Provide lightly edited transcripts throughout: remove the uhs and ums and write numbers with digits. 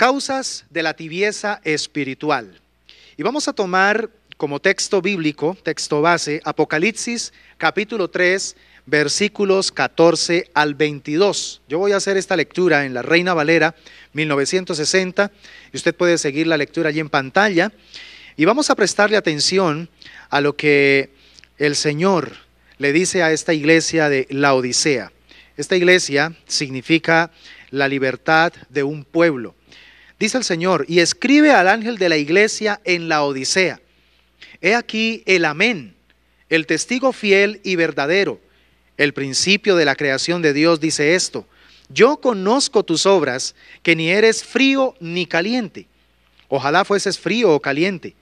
Causas de la tibieza espiritual. Y vamos a tomar como texto bíblico, texto base, Apocalipsis capítulo 3, versículos 14 al 22. Yo voy a hacer esta lectura en la Reina Valera 1960 y usted puede seguir la lectura allí en pantalla. Y vamos a prestarle atención a lo que el Señor le dice a esta iglesia de Laodicea. Esta iglesia significa la libertad de un pueblo. Dice el Señor: y escribe al ángel de la iglesia en Laodicea: he aquí el Amén, el testigo fiel y verdadero, el principio de la creación de Dios, dice esto: yo conozco tus obras, que ni eres frío ni caliente. Ojalá fueses frío o caliente.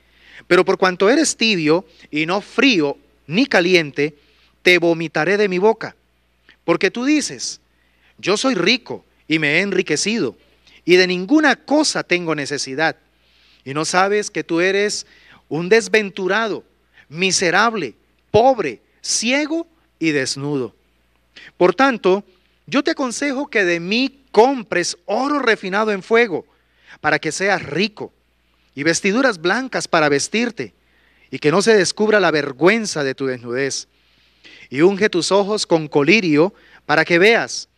Pero por cuanto eres tibio y no frío ni caliente, te vomitaré de mi boca. Porque tú dices: yo soy rico y me he enriquecido, y de ninguna cosa tengo necesidad. Y no sabes que tú eres un desventurado, miserable, pobre, ciego y desnudo. Por tanto, yo te aconsejo que de mí compres oro refinado en fuego, para que seas rico, y vestiduras blancas para vestirte, y que no se descubra la vergüenza de tu desnudez. Y unge tus ojos con colirio, para que veas.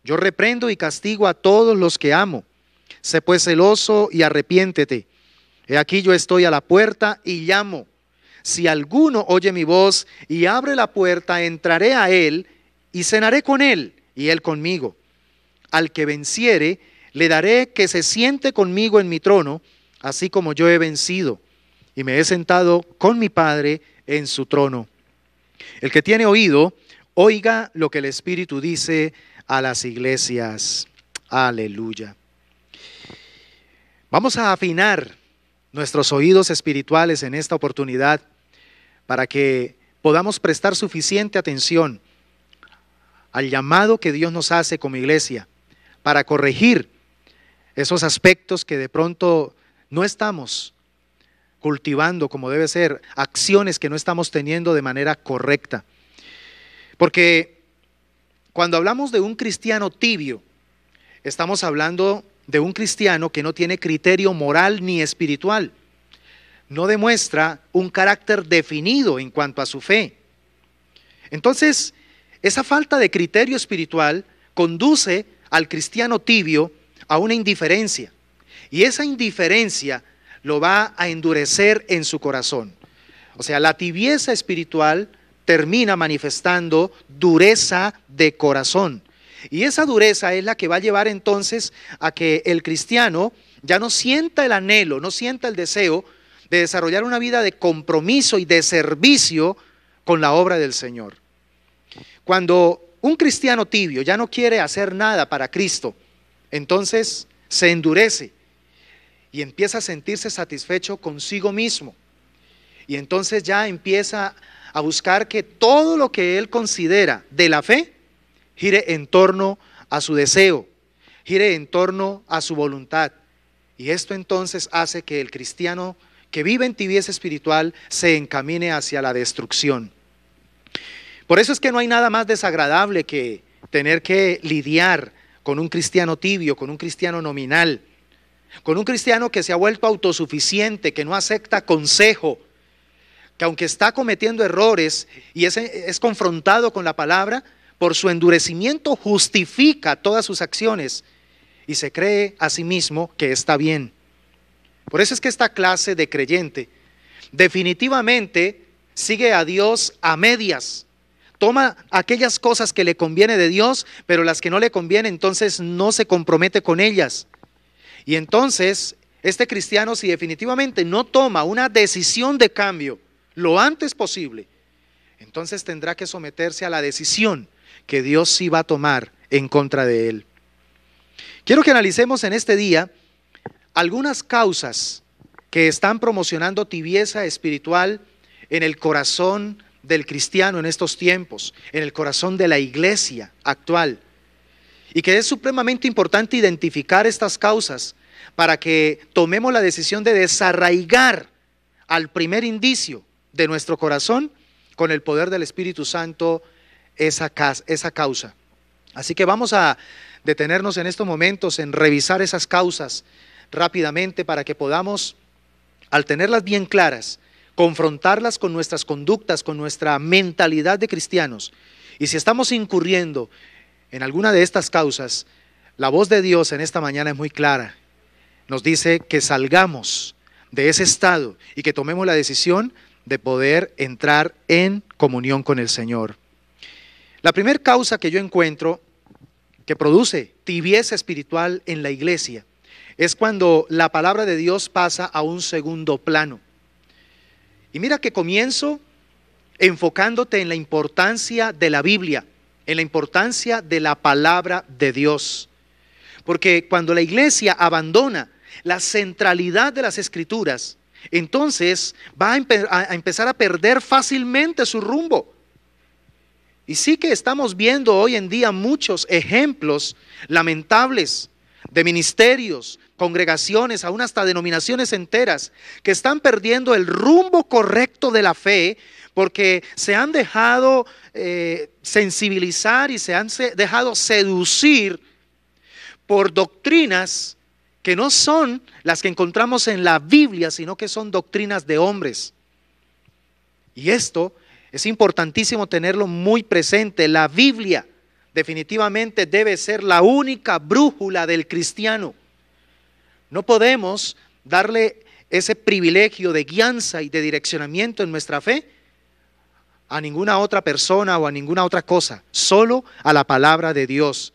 Yo reprendo y castigo a todos los que amo. Sé pues celoso y arrepiéntete. He aquí yo estoy a la puerta y llamo. Si alguno oye mi voz y abre la puerta, entraré a él y cenaré con él y él conmigo. Al que venciere, le daré que se siente conmigo en mi trono, así como yo he vencido y me he sentado con mi Padre en su trono. El que tiene oído, oiga lo que el Espíritu dice a las iglesias. Aleluya. Vamos a afinar nuestros oídos espirituales en esta oportunidad para que podamos prestar suficiente atención al llamado que Dios nos hace como iglesia para corregir esos aspectos que de pronto no estamos cultivando como debe ser, acciones que no estamos teniendo de manera correcta. Porque cuando hablamos de un cristiano tibio, estamos hablando de un cristiano que no tiene criterio moral ni espiritual. No demuestra un carácter definido en cuanto a su fe. Entonces, esa falta de criterio espiritual conduce al cristiano tibio a una indiferencia. Y esa indiferencia lo va a endurecer en su corazón. O sea, la tibieza espiritual termina manifestando dureza de corazón. Y esa dureza es la que va a llevar entonces a que el cristiano ya no sienta el anhelo, no sienta el deseo de desarrollar una vida de compromiso y de servicio con la obra del Señor. Cuando un cristiano tibio ya no quiere hacer nada para Cristo, entonces se endurece y empieza a sentirse satisfecho consigo mismo. Y entonces ya empieza a buscar que todo lo que él considera de la fe gire en torno a su deseo, gire en torno a su voluntad. Y esto entonces hace que el cristiano que vive en tibieza espiritual se encamine hacia la destrucción. Por eso es que no hay nada más desagradable que tener que lidiar con un cristiano tibio, con un cristiano nominal, con un cristiano que se ha vuelto autosuficiente, que no acepta consejo, que aunque está cometiendo errores y es confrontado con la palabra, por su endurecimiento justifica todas sus acciones y se cree a sí mismo que está bien. Por eso es que esta clase de creyente definitivamente sigue a Dios a medias. Toma aquellas cosas que le conviene de Dios, pero las que no le conviene, entonces no se compromete con ellas. Y entonces este cristiano, si definitivamente no toma una decisión de cambio lo antes posible, entonces tendrá que someterse a la decisión que Dios sí va a tomar en contra de él. Quiero que analicemos en este día algunas causas que están promocionando tibieza espiritual en el corazón del cristiano en estos tiempos, en el corazón de la iglesia actual, y que es supremamente importante identificar estas causas para que tomemos la decisión de desarraigar al primer indicio de nuestro corazón con el poder del Espíritu Santo esa causa. Así que vamos a detenernos en estos momentos en revisar esas causas rápidamente para que podamos, al tenerlas bien claras, confrontarlas con nuestras conductas, con nuestra mentalidad de cristianos. Y si estamos incurriendo en alguna de estas causas, la voz de Dios en esta mañana es muy clara. Nos dice que salgamos de ese estado y que tomemos la decisión de poder entrar en comunión con el Señor. La primera causa que yo encuentro que produce tibieza espiritual en la iglesia es cuando la palabra de Dios pasa a un segundo plano. Y mira que comienzo enfocándote en la importancia de la Biblia, en la importancia de la palabra de Dios. Porque cuando la iglesia abandona la centralidad de las Escrituras, entonces va a empezar a perder fácilmente su rumbo. Y sí que estamos viendo hoy en día muchos ejemplos lamentables de ministerios, congregaciones, aún hasta denominaciones enteras, que están perdiendo el rumbo correcto de la fe porque se han dejado sensibilizar y se han dejado seducir por doctrinas que no son las que encontramos en la Biblia, sino que son doctrinas de hombres. Y esto es importantísimo tenerlo muy presente. La Biblia definitivamente debe ser la única brújula del cristiano. No podemos darle ese privilegio de guianza y de direccionamiento en nuestra fe a ninguna otra persona o a ninguna otra cosa, solo a la palabra de Dios.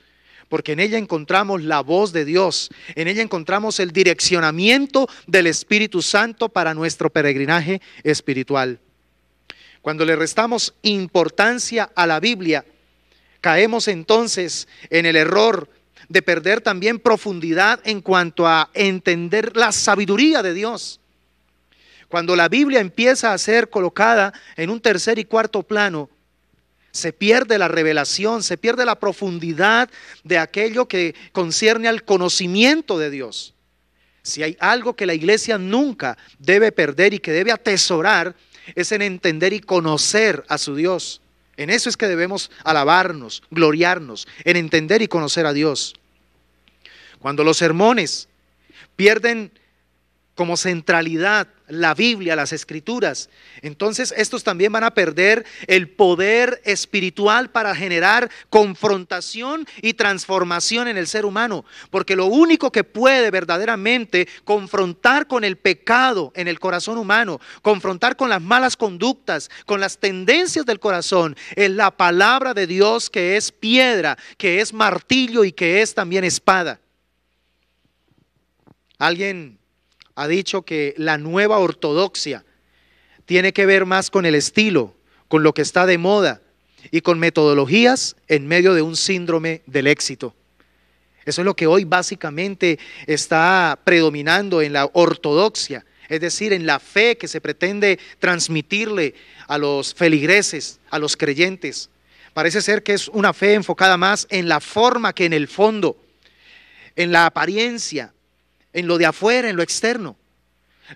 Porque en ella encontramos la voz de Dios, en ella encontramos el direccionamiento del Espíritu Santo para nuestro peregrinaje espiritual. Cuando le restamos importancia a la Biblia, caemos entonces en el error de perder también profundidad en cuanto a entender la sabiduría de Dios. Cuando la Biblia empieza a ser colocada en un tercer y cuarto plano, se pierde la revelación, se pierde la profundidad de aquello que concierne al conocimiento de Dios. Si hay algo que la iglesia nunca debe perder y que debe atesorar, es en entender y conocer a su Dios. En eso es que debemos alabarnos, gloriarnos, en entender y conocer a Dios. Cuando los sermones pierden como centralidad la Biblia, las Escrituras, entonces estos también van a perder el poder espiritual para generar confrontación y transformación en el ser humano, porque lo único que puede verdaderamente confrontar con el pecado en el corazón humano, confrontar con las malas conductas, con las tendencias del corazón, es la palabra de Dios, que es piedra, que es martillo y que es también espada. Alguien ha dicho que la nueva ortodoxia tiene que ver más con el estilo, con lo que está de moda y con metodologías en medio de un síndrome del éxito. Eso es lo que hoy básicamente está predominando en la ortodoxia, es decir, en la fe que se pretende transmitirle a los feligreses, a los creyentes. Parece ser que es una fe enfocada más en la forma que en el fondo, en la apariencia, en lo de afuera, en lo externo.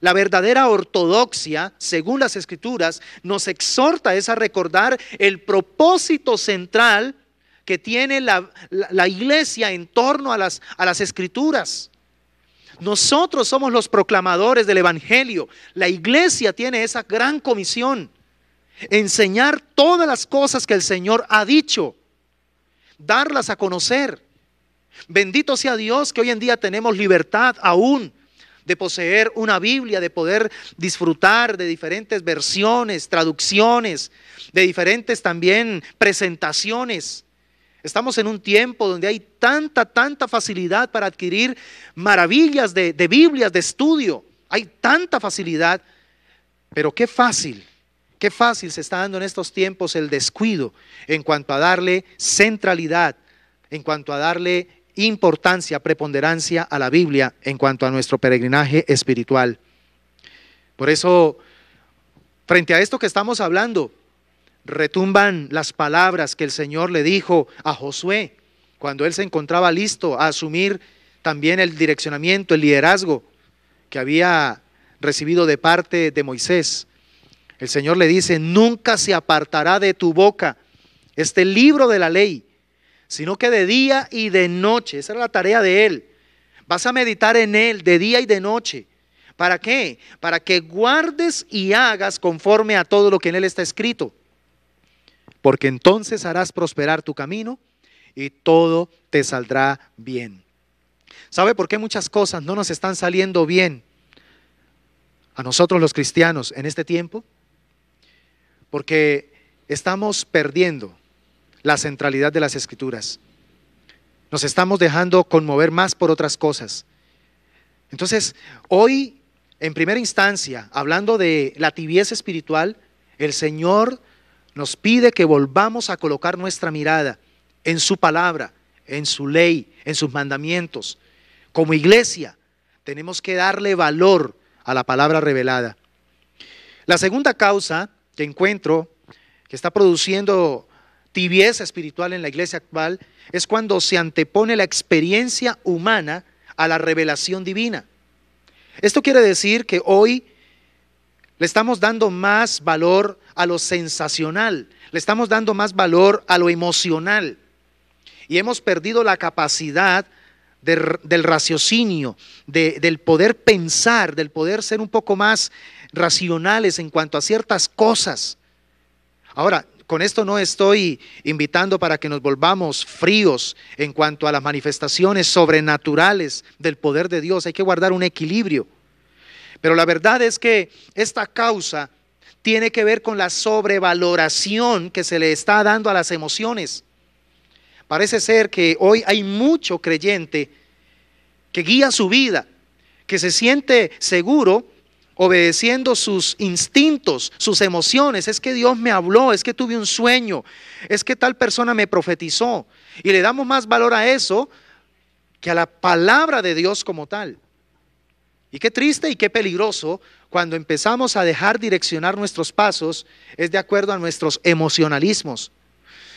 La verdadera ortodoxia, según las Escrituras, nos exhorta a recordar el propósito central que tiene la iglesia en torno a las Escrituras. Nosotros somos los proclamadores del Evangelio. La iglesia tiene esa gran comisión: enseñar todas las cosas que el Señor ha dicho, darlas a conocer. Bendito sea Dios que hoy en día tenemos libertad aún de poseer una Biblia, de poder disfrutar de diferentes versiones, traducciones, de diferentes también presentaciones. Estamos en un tiempo donde hay tanta facilidad para adquirir maravillas de Biblias, de estudio. Hay tanta facilidad, pero qué fácil se está dando en estos tiempos el descuido en cuanto a darle centralidad, en cuanto a darle importancia, preponderancia a la Biblia en cuanto a nuestro peregrinaje espiritual. Por eso, frente a esto que estamos hablando, retumban las palabras que el Señor le dijo a Josué cuando él se encontraba listo a asumir también el direccionamiento, el liderazgo que había recibido de parte de Moisés. El Señor le dice: nunca se apartará de tu boca este libro de la ley, sino que de día y de noche, esa era la tarea de él, Vas a meditar en Él de día y de noche. ¿Para qué? Para que guardes y hagas conforme a todo lo que en Él está escrito. Porque entonces harás prosperar tu camino y todo te saldrá bien. ¿Sabe por qué muchas cosas no nos están saliendo bien a nosotros los cristianos en este tiempo? Porque estamos perdiendo la centralidad de las Escrituras. Nos estamos dejando conmover más por otras cosas. Entonces, hoy, en primera instancia, hablando de la tibieza espiritual, el Señor nos pide que volvamos a colocar nuestra mirada en su palabra, en su ley, en sus mandamientos. Como iglesia, tenemos que darle valor a la palabra revelada. La segunda causa que encuentro que está produciendo tibieza espiritual en la iglesia actual es cuando se antepone la experiencia humana a la revelación divina. Esto quiere decir que hoy le estamos dando más valor a lo sensacional, le estamos dando más valor a lo emocional y hemos perdido la capacidad del raciocinio, del poder pensar, del poder ser un poco más racionales en cuanto a ciertas cosas. Ahora, con esto no estoy invitando para que nos volvamos fríos en cuanto a las manifestaciones sobrenaturales del poder de Dios. Hay que guardar un equilibrio. Pero la verdad es que esta causa tiene que ver con la sobrevaloración que se le está dando a las emociones. Parece ser que hoy hay mucho creyente que guía su vida, que se siente seguro obedeciendo sus instintos, sus emociones. Es que Dios me habló, es que tuve un sueño, es que tal persona me profetizó. Y le damos más valor a eso que a la palabra de Dios como tal. Y qué triste y qué peligroso cuando empezamos a dejar direccionar nuestros pasos es de acuerdo a nuestros emocionalismos.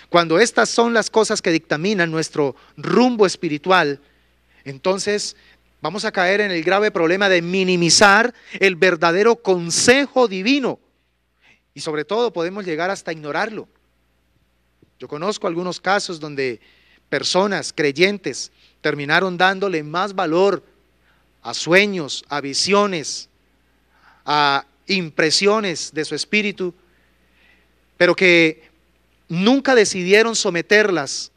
Cuando estas son las cosas que dictaminan nuestro rumbo espiritual, entonces vamos a caer en el grave problema de minimizar el verdadero consejo divino. Y sobre todo podemos llegar hasta ignorarlo. Yo conozco algunos casos donde personas creyentes terminaron dándole más valor a sueños, a visiones, a impresiones de su espíritu, pero que nunca decidieron someterlas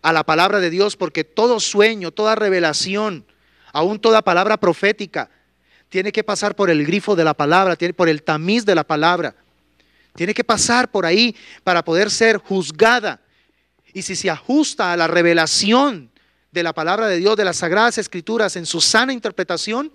a la palabra de Dios, porque todo sueño, toda revelación, aún toda palabra profética, tiene que pasar por el grifo de la palabra, por el tamiz de la palabra. Tiene que pasar por ahí para poder ser juzgada. Y si se ajusta a la revelación de la palabra de Dios, de las Sagradas Escrituras, en su sana interpretación,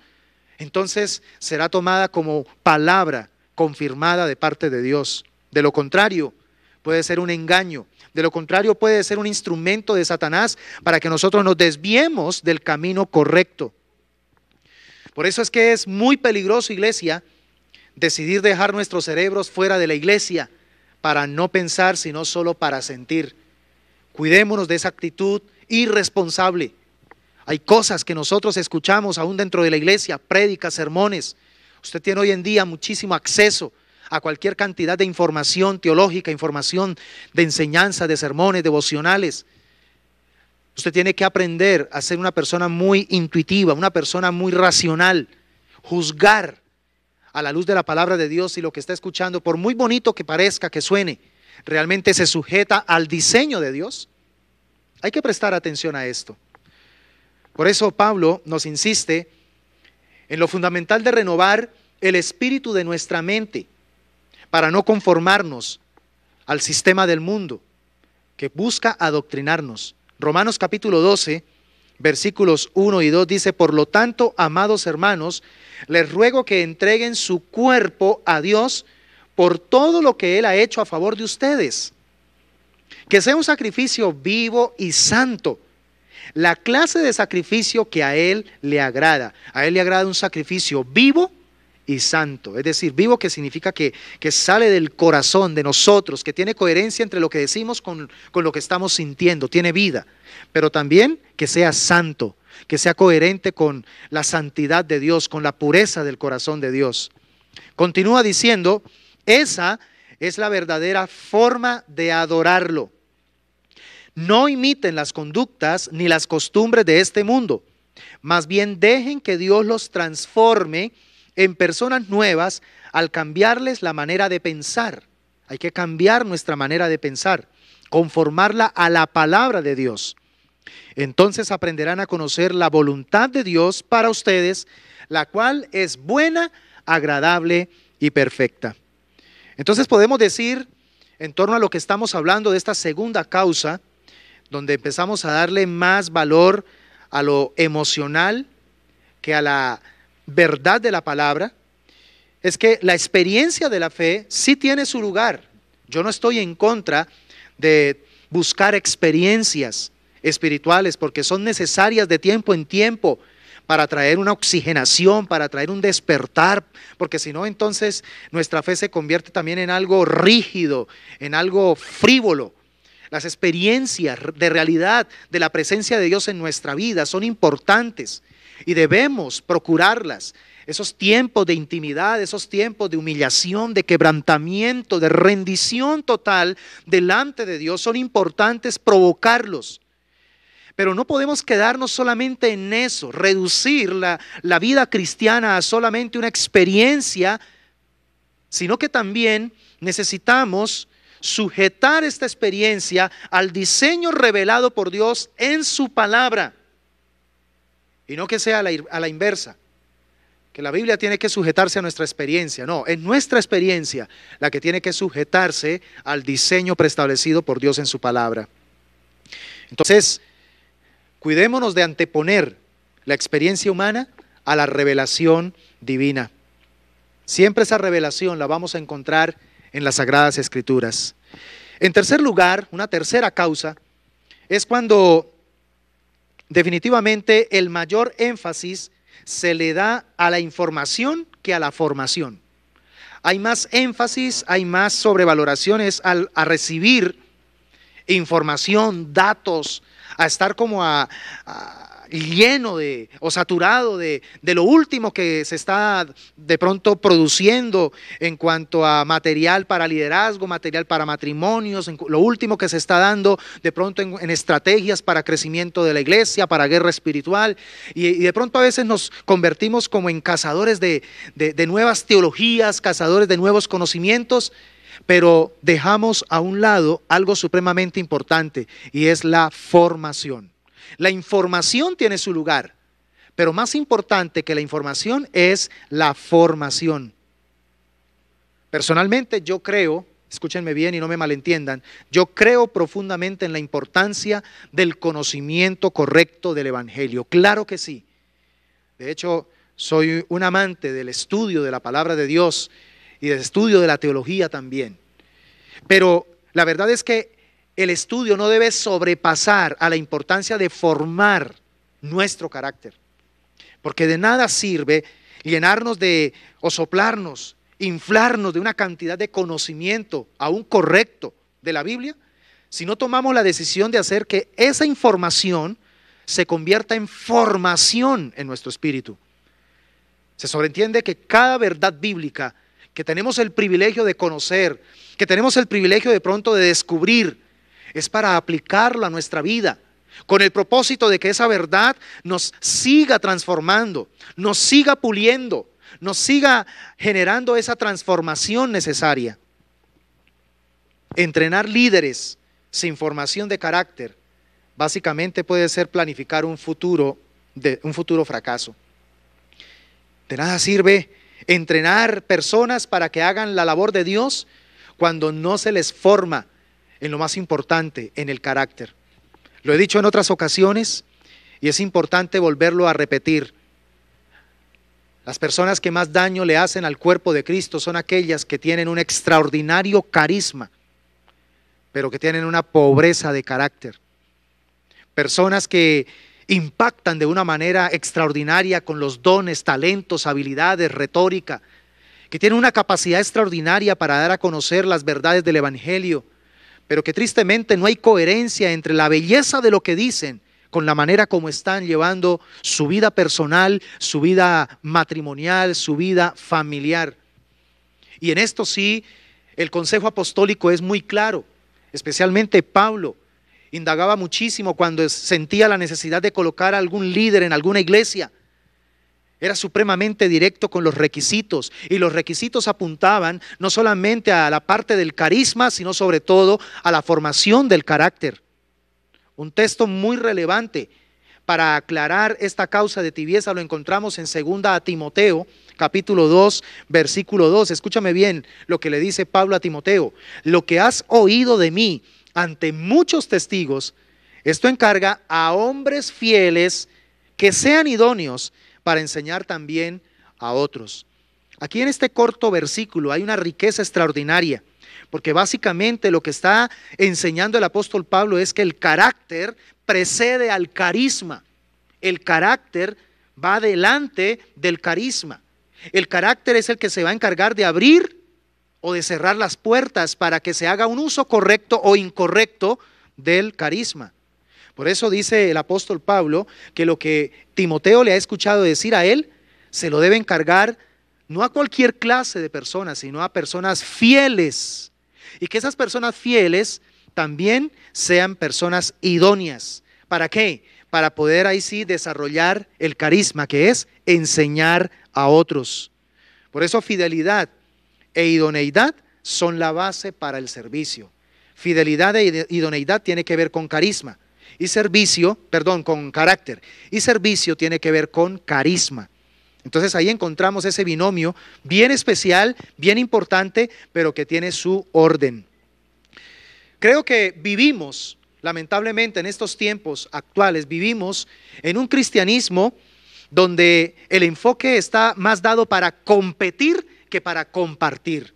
entonces será tomada como palabra confirmada de parte de Dios. De lo contrario, puede ser un engaño. De lo contrario, puede ser un instrumento de Satanás para que nosotros nos desviemos del camino correcto. Por eso es que es muy peligroso, iglesia, decidir dejar nuestros cerebros fuera de la iglesia para no pensar, sino solo para sentir. Cuidémonos de esa actitud irresponsable. Hay cosas que nosotros escuchamos aún dentro de la iglesia, prédicas, sermones. Usted tiene hoy en día muchísimo acceso a cualquier cantidad de información teológica, información de enseñanza, de sermones, devocionales. Usted tiene que aprender a ser una persona muy intuitiva, una persona muy racional, juzgar a la luz de la palabra de Dios si lo que está escuchando, por muy bonito que parezca, que suene, realmente se sujeta al diseño de Dios. Hay que prestar atención a esto. Por eso Pablo nos insiste en lo fundamental de renovar el espíritu de nuestra mente para no conformarnos al sistema del mundo que busca adoctrinarnos. Romanos capítulo 12, versículos 1 y 2 dice: por lo tanto, amados hermanos, les ruego que entreguen su cuerpo a Dios por todo lo que Él ha hecho a favor de ustedes. Que sea un sacrificio vivo y santo, la clase de sacrificio que a Él le agrada. A Él le agrada un sacrificio vivo y santo, es decir, vivo, que significa que sale del corazón de nosotros, que tiene coherencia entre lo que decimos con lo que estamos sintiendo, tiene vida, pero también que sea santo, que sea coherente con la santidad de Dios, con la pureza del corazón de Dios. Continúa diciendo: esa es la verdadera forma de adorarlo. No imiten las conductas ni las costumbres de este mundo, Más bien dejen que Dios los transforme en personas nuevas al cambiarles la manera de pensar. Hay que cambiar nuestra manera de pensar, conformarla a la palabra de Dios. Entonces aprenderán a conocer la voluntad de Dios para ustedes, la cual es buena, agradable y perfecta. Entonces podemos decir, en torno a lo que estamos hablando de esta segunda causa, donde empezamos a darle más valor a lo emocional que a la verdad de la palabra, es que la experiencia de la fe sí tiene su lugar. Yo no estoy en contra de buscar experiencias espirituales porque son necesarias de tiempo en tiempo para traer una oxigenación, para traer un despertar, porque si no, entonces nuestra fe se convierte también en algo rígido, en algo frívolo. Las experiencias de realidad de la presencia de Dios en nuestra vida son importantes y debemos procurarlas. Esos tiempos de intimidad, esos tiempos de humillación, de quebrantamiento, de rendición total delante de Dios son importantes provocarlos. Pero no podemos quedarnos solamente en eso, reducir la vida cristiana a solamente una experiencia, sino que también necesitamos sujetar esta experiencia al diseño revelado por Dios en su palabra. Y no que sea a la inversa, que la Biblia tiene que sujetarse a nuestra experiencia. No, es nuestra experiencia la que tiene que sujetarse al diseño preestablecido por Dios en su palabra. Entonces, cuidémonos de anteponer la experiencia humana a la revelación divina. Siempre esa revelación la vamos a encontrar en las Sagradas Escrituras. En tercer lugar, una tercera causa, es cuando definitivamente el mayor énfasis se le da a la información que a la formación. Hay más énfasis, hay más sobrevaloraciones a recibir información, datos, a estar como lleno de o saturado de lo último que se está de pronto produciendo en cuanto a material para liderazgo, material para matrimonios, lo último que se está dando de pronto en estrategias para crecimiento de la iglesia, para guerra espiritual, y de pronto a veces nos convertimos como en cazadores de nuevas teologías, cazadores de nuevos conocimientos, pero dejamos a un lado algo supremamente importante y es la formación. La información tiene su lugar, pero más importante que la información es la formación. Personalmente yo creo, escúchenme bien y no me malentiendan, yo creo profundamente en la importancia del conocimiento correcto del Evangelio. Claro que sí. De hecho, soy un amante del estudio de la palabra de Dios y del estudio de la teología también. Pero la verdad es que el estudio no debe sobrepasar a la importancia de formar nuestro carácter. Porque de nada sirve llenarnos o soplarnos, inflarnos de una cantidad de conocimiento aún correcto de la Biblia, si no tomamos la decisión de hacer que esa información se convierta en formación en nuestro espíritu. Se sobreentiende que cada verdad bíblica que tenemos el privilegio de conocer, que tenemos el privilegio de pronto de descubrir, es para aplicarlo a nuestra vida, con el propósito de que esa verdad nos siga transformando, nos siga puliendo, nos siga generando esa transformación necesaria. Entrenar líderes sin formación de carácter, básicamente puede ser planificar un futuro fracaso. De nada sirve entrenar personas para que hagan la labor de Dios cuando no se les forma en lo más importante, en el carácter. Lo he dicho en otras ocasiones y es importante volverlo a repetir. Las personas que más daño le hacen al cuerpo de Cristo son aquellas que tienen un extraordinario carisma, pero que tienen una pobreza de carácter. Personas que impactan de una manera extraordinaria con los dones, talentos, habilidades, retórica, que tienen una capacidad extraordinaria para dar a conocer las verdades del Evangelio, pero que tristemente no hay coherencia entre la belleza de lo que dicen con la manera como están llevando su vida personal, su vida matrimonial, su vida familiar. Y en esto sí, el consejo apostólico es muy claro, especialmente Pablo indagaba muchísimo cuando sentía la necesidad de colocar a algún líder en alguna iglesia. Era supremamente directo con los requisitos, y los requisitos apuntaban no solamente a la parte del carisma, sino sobre todo a la formación del carácter. Un texto muy relevante para aclarar esta causa de tibieza lo encontramos en 2 Timoteo, capítulo 2, versículo 2. Escúchame bien lo que le dice Pablo a Timoteo. Lo que has oído de mí ante muchos testigos, esto encarga a hombres fieles que sean idóneos para enseñar también a otros. Aquí en este corto versículo hay una riqueza extraordinaria, porque básicamente lo que está enseñando el apóstol Pablo es que el carácter precede al carisma. El carácter va delante del carisma. El carácter es el que se va a encargar de abrir o de cerrar las puertas para que se haga un uso correcto o incorrecto del carisma. Por eso dice el apóstol Pablo que lo que Timoteo le ha escuchado decir a él, se lo debe encargar no a cualquier clase de personas, sino a personas fieles. Y que esas personas fieles también sean personas idóneas. ¿Para qué? Para poder ahí sí desarrollar el carisma, que es enseñar a otros. Por eso fidelidad e idoneidad son la base para el servicio. Fidelidad e idoneidad tiene que ver con carisma. Y servicio, perdón, con carácter. Y servicio tiene que ver con carisma. Entonces ahí encontramos ese binomio bien especial, bien importante, pero que tiene su orden. Creo que vivimos, lamentablemente en estos tiempos actuales, vivimos en un cristianismo donde el enfoque está más dado para competir que para compartir.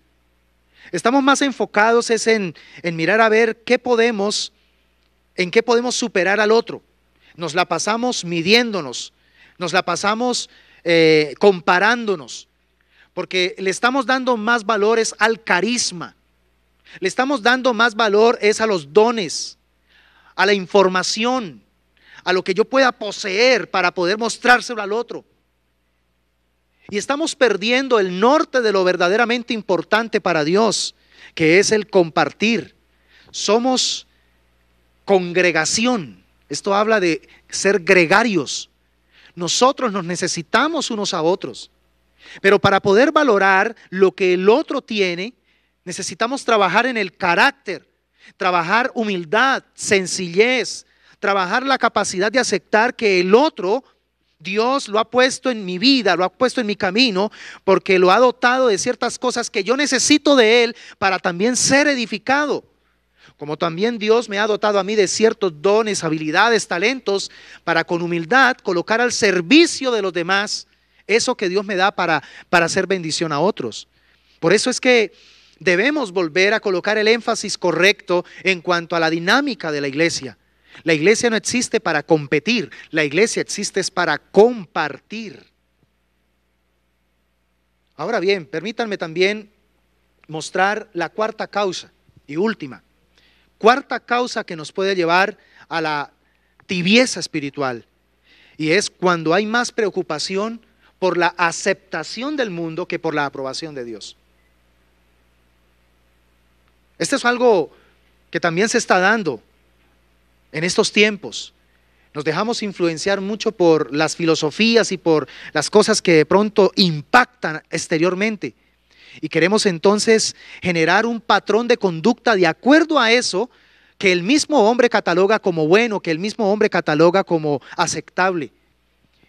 Estamos más enfocados en mirar a ver en qué podemos superar al otro. Nos la pasamos midiéndonos, nos la pasamos comparándonos, porque le estamos dando más valores al carisma, le estamos dando más valor a los dones, a la información, a lo que yo pueda poseer para poder mostrárselo al otro. Y estamos perdiendo el norte de lo verdaderamente importante para Dios, que es el compartir. Somos congregación. Esto habla de ser gregarios. Nosotros nos necesitamos unos a otros. Pero para poder valorar lo que el otro tiene, necesitamos trabajar en el carácter, trabajar humildad, sencillez, trabajar la capacidad de aceptar que el otro, Dios lo ha puesto en mi vida, lo ha puesto en mi camino, porque lo ha dotado de ciertas cosas que yo necesito de Él para también ser edificado. Como también Dios me ha dotado a mí de ciertos dones, habilidades, talentos, para con humildad colocar al servicio de los demás eso que Dios me da para hacer bendición a otros. Por eso es que debemos volver a colocar el énfasis correcto en cuanto a la dinámica de la iglesia. La iglesia no existe para competir, la iglesia existe es para compartir. Ahora bien, permítanme también mostrar la cuarta causa y última. Cuarta causa que nos puede llevar a la tibieza espiritual, y es cuando hay más preocupación por la aceptación del mundo que por la aprobación de Dios. Esto es algo que también se está dando en estos tiempos. Nos dejamos influenciar mucho por las filosofías y por las cosas que de pronto impactan exteriormente. Y queremos entonces generar un patrón de conducta de acuerdo a eso que el mismo hombre cataloga como bueno, que el mismo hombre cataloga como aceptable.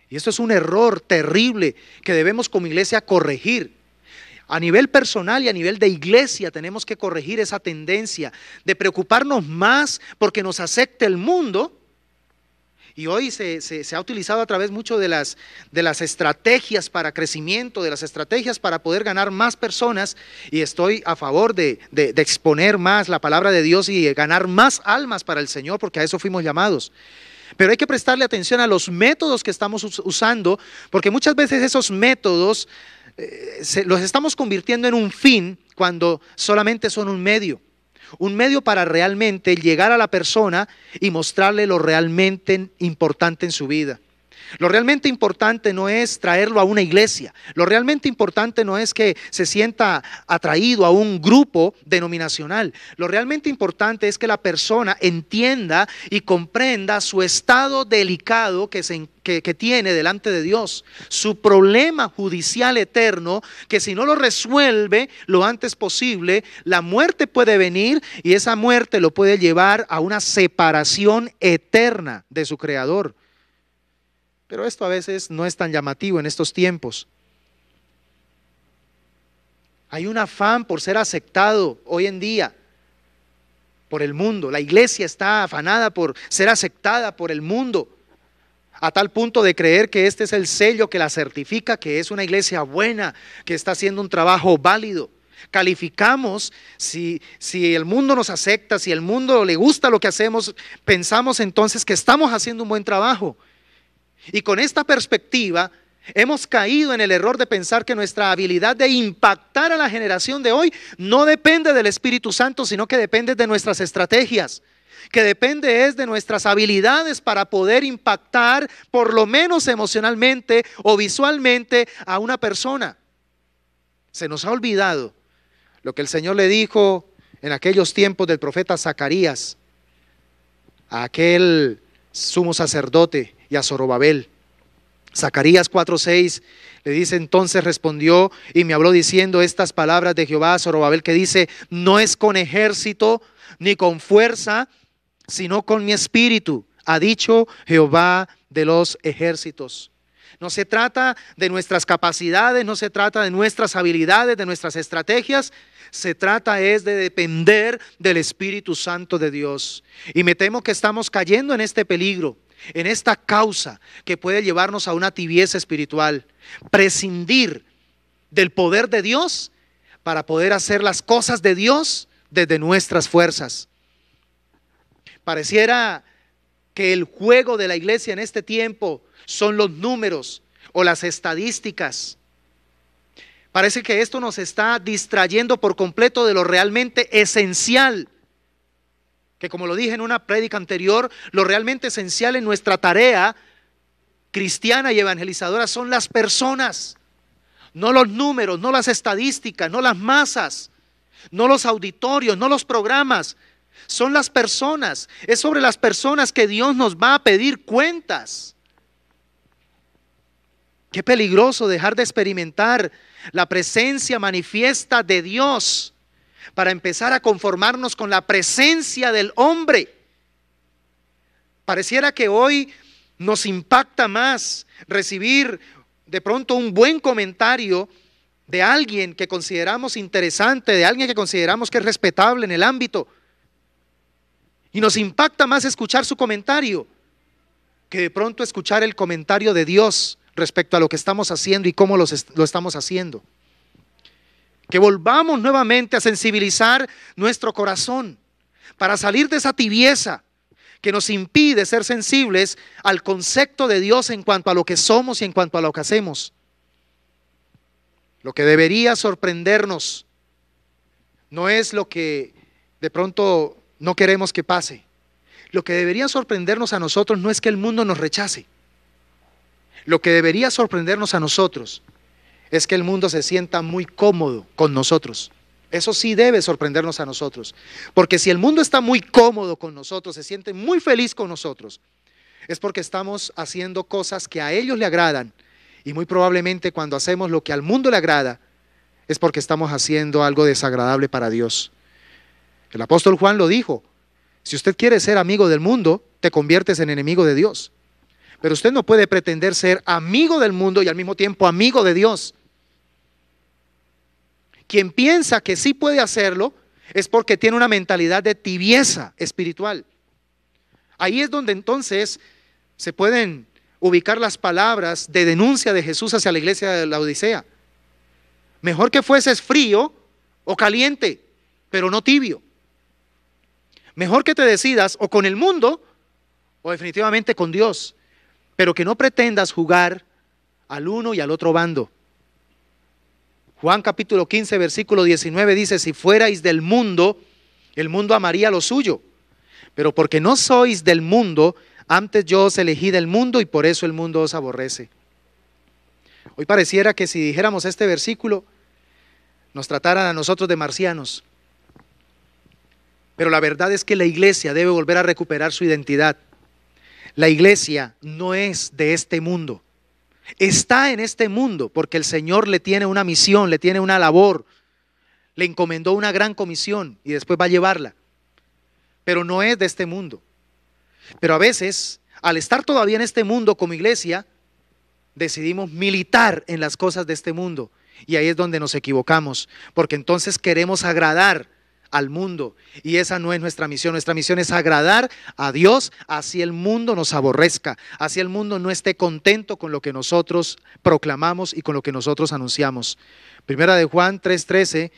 Y esto es un error terrible que debemos como iglesia corregir. A nivel personal y a nivel de iglesia tenemos que corregir esa tendencia de preocuparnos más porque nos acepte el mundo. Y hoy se ha utilizado a través mucho de las estrategias para crecimiento, de las estrategias para poder ganar más personas, y estoy a favor de exponer más la palabra de Dios y ganar más almas para el Señor, porque a eso fuimos llamados. Pero hay que prestarle atención a los métodos que estamos usando, porque muchas veces esos métodos los estamos convirtiendo en un fin cuando solamente son un medio para realmente llegar a la persona y mostrarle lo realmente importante en su vida. Lo realmente importante no es traerlo a una iglesia. Lo realmente importante no es que se sienta atraído a un grupo denominacional. Lo realmente importante es que la persona entienda y comprenda su estado delicado que tiene delante de Dios. Su problema judicial eterno, que si no lo resuelve lo antes posible, la muerte puede venir y esa muerte lo puede llevar a una separación eterna de su Creador. Pero esto a veces no es tan llamativo en estos tiempos. Hay un afán por ser aceptado hoy en día por el mundo. La iglesia está afanada por ser aceptada por el mundo, a tal punto de creer que este es el sello que la certifica, que es una iglesia buena, que está haciendo un trabajo válido. Calificamos si el mundo nos acepta, si el mundo le gusta lo que hacemos, pensamos entonces que estamos haciendo un buen trabajo. Y con esta perspectiva hemos caído en el error de pensar que nuestra habilidad de impactar a la generación de hoy no depende del Espíritu Santo, sino que depende de nuestras estrategias, que depende es de nuestras habilidades para poder impactar por lo menos emocionalmente o visualmente a una persona. Se nos ha olvidado lo que el Señor le dijo en aquellos tiempos del profeta Zacarías a aquel sumo sacerdote y a Zorobabel. Zacarías 4:6 le dice: entonces respondió y me habló diciendo estas palabras de Jehová a Zorobabel, que dice: no es con ejército ni con fuerza, sino con mi espíritu, ha dicho Jehová de los ejércitos. No se trata de nuestras capacidades, no se trata de nuestras habilidades, de nuestras estrategias. Se trata es de depender del Espíritu Santo de Dios. Y me temo que estamos cayendo en este peligro, en esta causa que puede llevarnos a una tibieza espiritual. Prescindir del poder de Dios para poder hacer las cosas de Dios desde nuestras fuerzas. Pareciera que el juego de la iglesia en este tiempo son los números o las estadísticas. Parece que esto nos está distrayendo por completo de lo realmente esencial, que como lo dije en una prédica anterior, lo realmente esencial en nuestra tarea cristiana y evangelizadora son las personas, no los números, no las estadísticas, no las masas, no los auditorios, no los programas, son las personas. Es sobre las personas que Dios nos va a pedir cuentas. Qué peligroso dejar de experimentar la presencia manifiesta de Dios para empezar a conformarnos con la presencia del hombre. Pareciera que hoy nos impacta más recibir de pronto un buen comentario de alguien que consideramos interesante, de alguien que consideramos que es respetable en el ámbito. Y nos impacta más escuchar su comentario que de pronto escuchar el comentario de Dios respecto a lo que estamos haciendo y cómo lo estamos haciendo. Que volvamos nuevamente a sensibilizar nuestro corazón para salir de esa tibieza que nos impide ser sensibles al concepto de Dios en cuanto a lo que somos y en cuanto a lo que hacemos. Lo que debería sorprendernos no es lo que de pronto no queremos que pase. Lo que debería sorprendernos a nosotros no es que el mundo nos rechace. Lo que debería sorprendernos a nosotros es que el mundo se sienta muy cómodo con nosotros. Eso sí debe sorprendernos a nosotros. Porque si el mundo está muy cómodo con nosotros, se siente muy feliz con nosotros, es porque estamos haciendo cosas que a ellos le agradan. Y muy probablemente cuando hacemos lo que al mundo le agrada, es porque estamos haciendo algo desagradable para Dios. El apóstol Juan lo dijo: si usted quiere ser amigo del mundo, te conviertes en enemigo de Dios. Pero usted no puede pretender ser amigo del mundo y al mismo tiempo amigo de Dios. Quien piensa que sí puede hacerlo es porque tiene una mentalidad de tibieza espiritual. Ahí es donde entonces se pueden ubicar las palabras de denuncia de Jesús hacia la iglesia de la Odisea. Mejor que fueses frío o caliente, pero no tibio. Mejor que te decidas o con el mundo o definitivamente con Dios, pero que no pretendas jugar al uno y al otro bando. Juan capítulo 15 versículo 19 dice: si fuerais del mundo, el mundo amaría lo suyo, pero porque no sois del mundo, Antes yo os elegí del mundo y por eso el mundo os aborrece. Hoy pareciera que si dijéramos este versículo, nos trataran a nosotros de marcianos. Pero la verdad es que la iglesia debe volver a recuperar su identidad. La iglesia no es de este mundo. Está en este mundo porque el Señor le tiene una misión, le tiene una labor, le encomendó una gran comisión y después va a llevarla. Pero no es de este mundo. Pero a veces, al estar todavía en este mundo como iglesia, decidimos militar en las cosas de este mundo. Y ahí es donde nos equivocamos, porque entonces queremos agradar al mundo. Y esa no es nuestra misión. Nuestra misión es agradar a Dios, así el mundo nos aborrezca, así el mundo no esté contento con lo que nosotros proclamamos y con lo que nosotros anunciamos. Primera de Juan 3:13,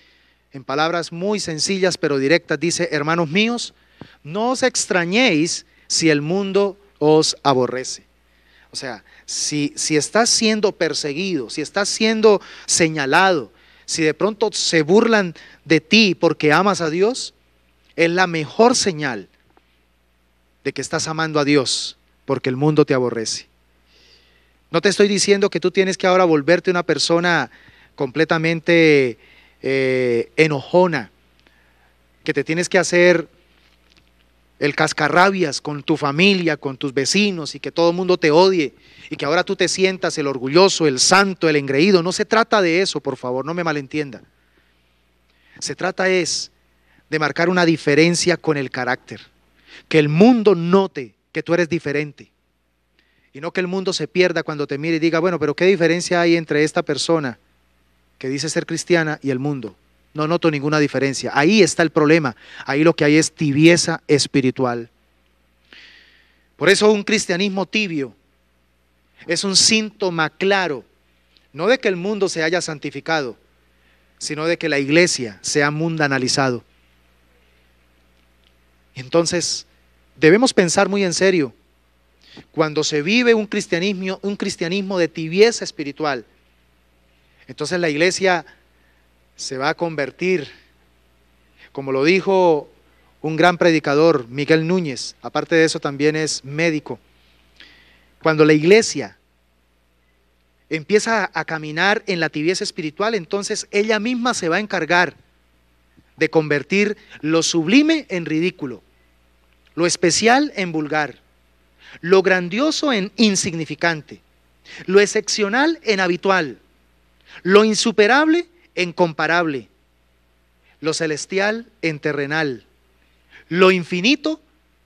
en palabras muy sencillas pero directas, dice: hermanos míos, no os extrañéis si el mundo os aborrece. O sea, si estás siendo perseguido, si estás siendo señalado, si de pronto se burlan de ti porque amas a Dios, es la mejor señal de que estás amando a Dios, porque el mundo te aborrece. No te estoy diciendo que tú tienes que ahora volverte una persona completamente enojona, que te tienes que hacer el cascarrabias con tu familia, con tus vecinos y que todo el mundo te odie y que ahora tú te sientas el orgulloso, el santo, el engreído. No se trata de eso, por favor, no me malentienda. Se trata es de marcar una diferencia con el carácter, que el mundo note que tú eres diferente y no que el mundo se pierda cuando te mire y diga: bueno, pero ¿qué diferencia hay entre esta persona que dice ser cristiana y el mundo? No noto ninguna diferencia. Ahí está el problema. Ahí lo que hay es tibieza espiritual. Por eso un cristianismo tibio es un síntoma claro, no de que el mundo se haya santificado, sino de que la iglesia se ha mundanalizado. Entonces, debemos pensar muy en serio. Cuando se vive un cristianismo de tibieza espiritual, entonces la iglesia se va a convertir, como lo dijo un gran predicador, Miguel Núñez, aparte de eso también es médico. Cuando la iglesia empieza a caminar en la tibieza espiritual, entonces ella misma se va a encargar de convertir lo sublime en ridículo, lo especial en vulgar, lo grandioso en insignificante, lo excepcional en habitual, lo insuperable en comparable, lo celestial en terrenal, lo infinito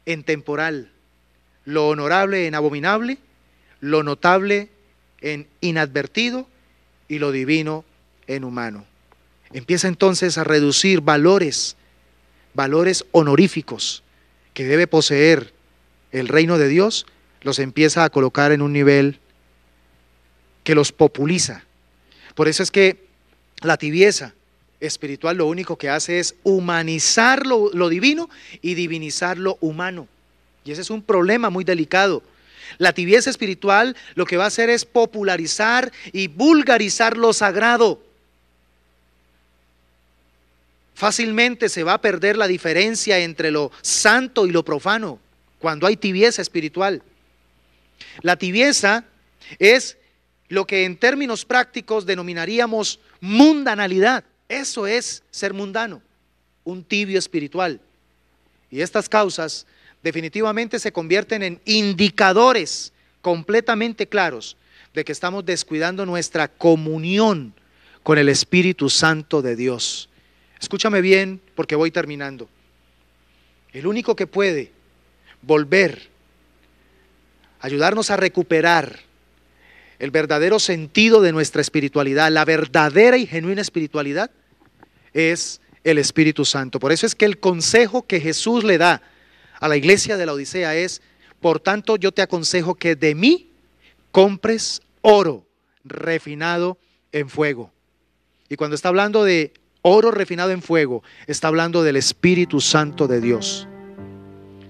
en temporal, lo honorable en abominable, lo notable en inadvertido y lo divino en humano. Empieza entonces a reducir valores honoríficos que debe poseer el reino de Dios, los empieza a colocar en un nivel que los populiza. Por eso es que la tibieza espiritual lo único que hace es humanizar lo divino y divinizar lo humano. Y ese es un problema muy delicado. La tibieza espiritual lo que va a hacer es popularizar y vulgarizar lo sagrado. Fácilmente se va a perder la diferencia entre lo santo y lo profano cuando hay tibieza espiritual. La tibieza es lo que en términos prácticos denominaríamos mundanalidad. Eso es ser mundano, un tibio espiritual. Y estas causas definitivamente se convierten en indicadores completamente claros de que estamos descuidando nuestra comunión con el Espíritu Santo de Dios. Escúchame bien porque voy terminando. El único que puede volver, ayudarnos a recuperar el verdadero sentido de nuestra espiritualidad, la verdadera y genuina espiritualidad, es el Espíritu Santo. Por eso es que el consejo que Jesús le da a la iglesia de la Odisea es: por tanto yo te aconsejo que de mí compres oro refinado en fuego. Y cuando está hablando de oro refinado en fuego, está hablando del Espíritu Santo de Dios.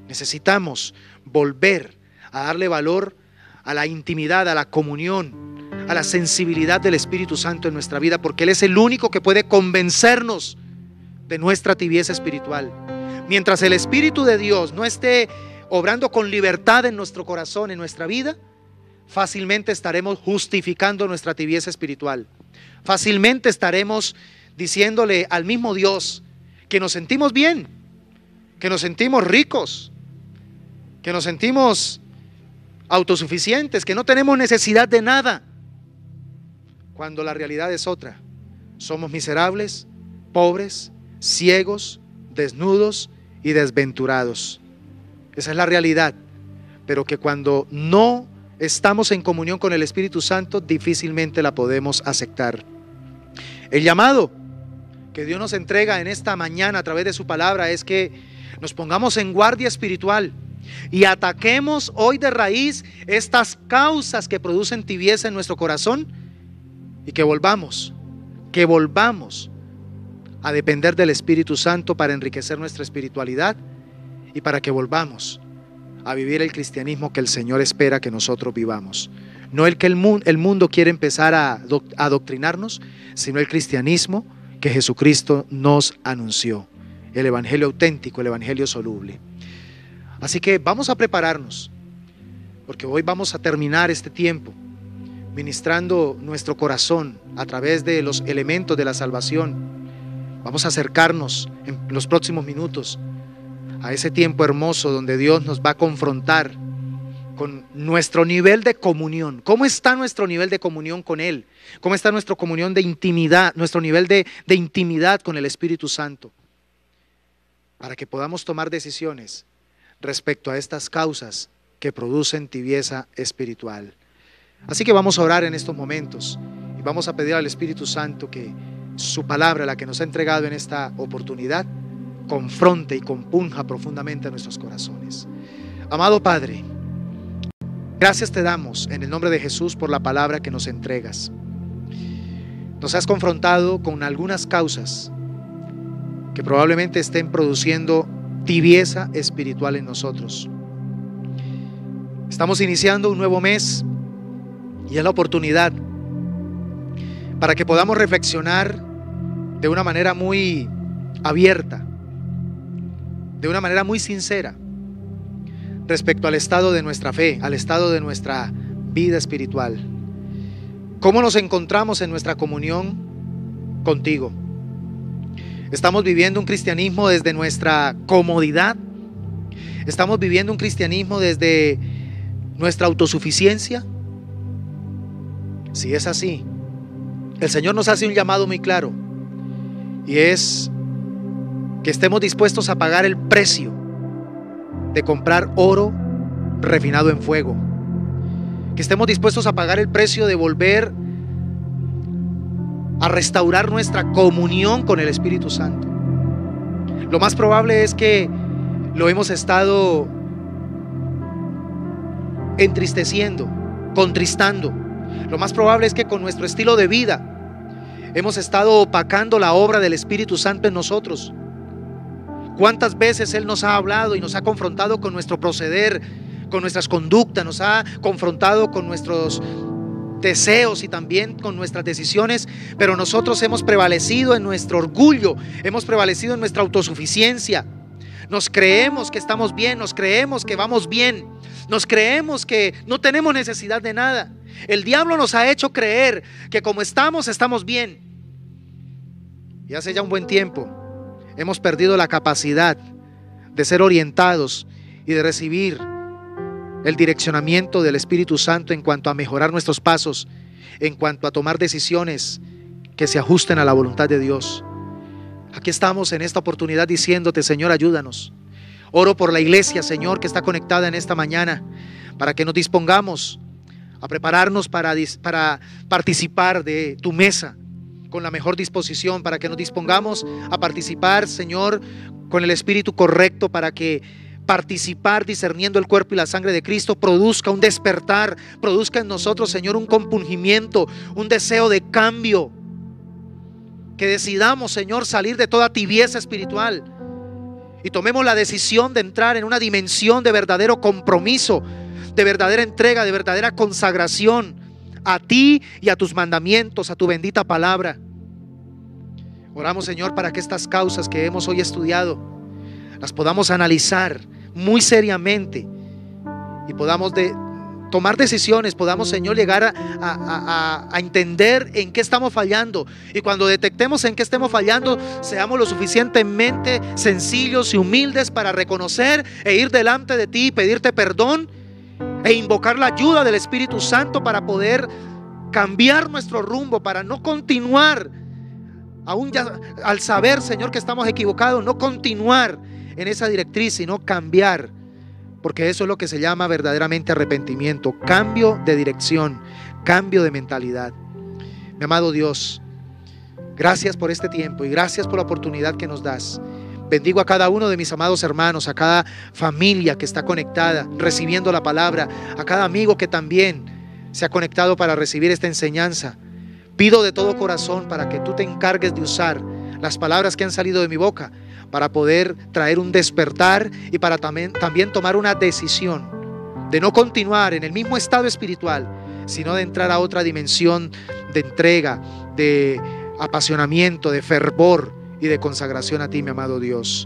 Necesitamos volver a darle valor a la intimidad, a la comunión, a la sensibilidad del Espíritu Santo en nuestra vida, porque Él es el único que puede convencernos de nuestra tibieza espiritual. Mientras el Espíritu de Dios no esté obrando con libertad en nuestro corazón, en nuestra vida, fácilmente estaremos justificando nuestra tibieza espiritual. Fácilmente estaremos diciéndole al mismo Dios que nos sentimos bien, que nos sentimos ricos, que nos sentimos autosuficientes, que no tenemos necesidad de nada, cuando la realidad es otra. Somos miserables, pobres, ciegos, desnudos y desventurados. Esa es la realidad, pero que cuando no estamos en comunión con el Espíritu Santo, difícilmente la podemos aceptar. El llamado que Dios nos entrega en esta mañana a través de su palabra es que nos pongamos en guardia espiritual y ataquemos hoy de raíz estas causas que producen tibieza en nuestro corazón, y que volvamos a depender del Espíritu Santo para enriquecer nuestra espiritualidad y para que volvamos a vivir el cristianismo que el Señor espera que nosotros vivamos. No el que el mundo quiere empezar a adoctrinarnos, sino el cristianismo que Jesucristo nos anunció, el evangelio auténtico, el evangelio soluble. Así que vamos a prepararnos, porque hoy vamos a terminar este tiempo ministrando nuestro corazón a través de los elementos de la salvación. Vamos a acercarnos en los próximos minutos a ese tiempo hermoso donde Dios nos va a confrontar con nuestro nivel de comunión. ¿Cómo está nuestro nivel de comunión con Él? ¿Cómo está nuestra comunión de intimidad, nuestro nivel de intimidad con el Espíritu Santo? Para que podamos tomar decisiones respecto a estas causas que producen tibieza espiritual. Así que vamos a orar en estos momentos y vamos a pedir al Espíritu Santo que su palabra, la que nos ha entregado en esta oportunidad, confronte y compunja profundamente a nuestros corazones. Amado Padre, gracias te damos en el nombre de Jesús por la palabra que nos entregas. Nos has confrontado con algunas causas que probablemente estén produciendo tibieza espiritual en nosotros. Estamos iniciando un nuevo mes y es la oportunidad para que podamos reflexionar de una manera muy abierta, de una manera muy sincera, respecto al estado de nuestra fe, al estado de nuestra vida espiritual. ¿Cómo nos encontramos en nuestra comunión contigo? ¿Estamos viviendo un cristianismo desde nuestra comodidad? ¿Estamos viviendo un cristianismo desde nuestra autosuficiencia? Si es así, el Señor nos hace un llamado muy claro, y es que estemos dispuestos a pagar el precio de comprar oro refinado en fuego, que estemos dispuestos a pagar el precio de volver a restaurar nuestra comunión con el Espíritu Santo. Lo más probable es que lo hemos estado entristeciendo, contristando. Lo más probable es que con nuestro estilo de vida hemos estado opacando la obra del Espíritu Santo en nosotros. ¿Cuántas veces Él nos ha hablado y nos ha confrontado con nuestro proceder, con nuestras conductas, nos ha confrontado con nuestros deseos y también con nuestras decisiones? Pero nosotros hemos prevalecido en nuestro orgullo, hemos prevalecido en nuestra autosuficiencia. Nos creemos que estamos bien, nos creemos que vamos bien, nos creemos que no tenemos necesidad de nada. El diablo nos ha hecho creer que como estamos bien. Y hace ya un buen tiempo hemos perdido la capacidad de ser orientados y de recibir el direccionamiento del Espíritu Santo en cuanto a mejorar nuestros pasos, en cuanto a tomar decisiones que se ajusten a la voluntad de Dios. Aquí estamos en esta oportunidad diciéndote: Señor, ayúdanos. Oro por la iglesia, Señor, que está conectada en esta mañana, para que nos dispongamos a prepararnos para participar de tu mesa con la mejor disposición, para que nos dispongamos a participar, Señor, con el espíritu correcto, para que participar discerniendo el cuerpo y la sangre de Cristo produzca un despertar, produzca en nosotros, Señor, un compungimiento, un deseo de cambio. Que decidamos, Señor, salir de toda tibieza espiritual y tomemos la decisión de entrar en una dimensión de verdadero compromiso, de verdadera entrega, de verdadera consagración a ti y a tus mandamientos, a tu bendita palabra. Oramos, Señor, para que estas causas que hemos hoy estudiado las podamos analizar muy seriamente y podamos tomar decisiones, podamos, Señor, llegar a entender en qué estamos fallando, y cuando detectemos en qué estemos fallando, seamos lo suficientemente sencillos y humildes para reconocer e ir delante de ti, pedirte perdón e invocar la ayuda del Espíritu Santo para poder cambiar nuestro rumbo, para no continuar, aún ya al saber, Señor, que estamos equivocados, no continuar en esa directriz, sino cambiar. Porque eso es lo que se llama verdaderamente arrepentimiento, cambio de dirección, cambio de mentalidad. Mi amado Dios, gracias por este tiempo y gracias por la oportunidad que nos das. Bendigo a cada uno de mis amados hermanos, a cada familia que está conectada, recibiendo la palabra, a cada amigo que también se ha conectado para recibir esta enseñanza. Pido de todo corazón para que tú te encargues de usar las palabras que han salido de mi boca para poder traer un despertar y para también tomar una decisión de no continuar en el mismo estado espiritual, sino de entrar a otra dimensión de entrega, de apasionamiento, de fervor y de consagración a ti, mi amado Dios.